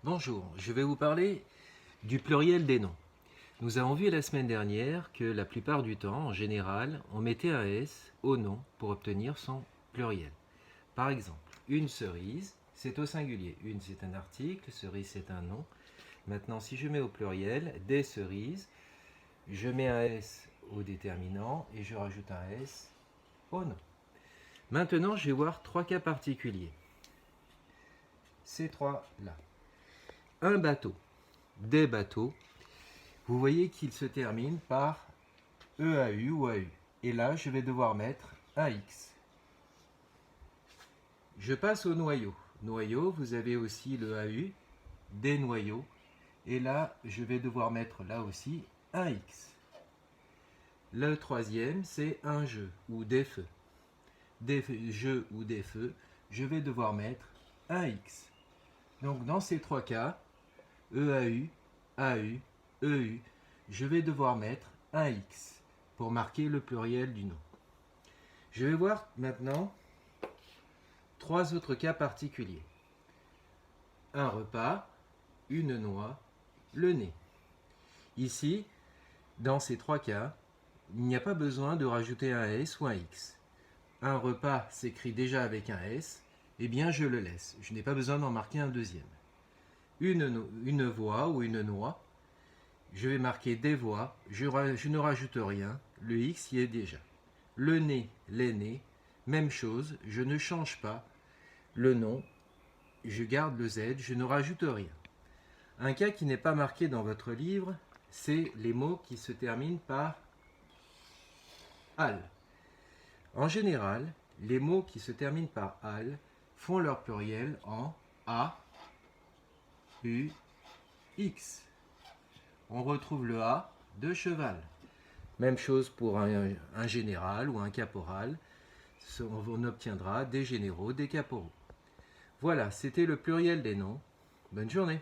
Bonjour, je vais vous parler du pluriel des noms. Nous avons vu la semaine dernière que la plupart du temps, en général, on mettait un S au nom pour obtenir son pluriel. Par exemple, une cerise, c'est au singulier. Une, c'est un article, cerise, c'est un nom. Maintenant, si je mets au pluriel des cerises, je mets un S au déterminant et je rajoute un S au nom. Maintenant, je vais voir trois cas particuliers. Ces trois-là. Un bateau, des bateaux, vous voyez qu'il se termine par EAU ou AU. Et là, je vais devoir mettre un X. Je passe au noyau. Noyau, vous avez aussi le AU, des noyaux. Et là, je vais devoir mettre là aussi un X. Le troisième, c'est un jeu ou des feux. Des jeux ou des feux, je vais devoir mettre un X. Donc dans ces trois cas, EAU, AU, EU, je vais devoir mettre un X pour marquer le pluriel du nom. Je vais voir maintenant trois autres cas particuliers. Un repas, une noix, le nez. Ici, dans ces trois cas, il n'y a pas besoin de rajouter un S ou un X. Un repas s'écrit déjà avec un S, eh bien je le laisse. Je n'ai pas besoin d'en marquer un deuxième. Une voix ou une noix, je vais marquer des voix, je ne rajoute rien, le X y est déjà. Le nez, les nez, même chose, je ne change pas le nom, je garde le Z, je ne rajoute rien. Un cas qui n'est pas marqué dans votre livre, c'est les mots qui se terminent par al. En général, les mots qui se terminent par al font leur pluriel en A, U, X. On retrouve le A de cheval. Même chose pour un général ou un caporal. On obtiendra des généraux, des caporaux. Voilà, c'était le pluriel des noms. Bonne journée.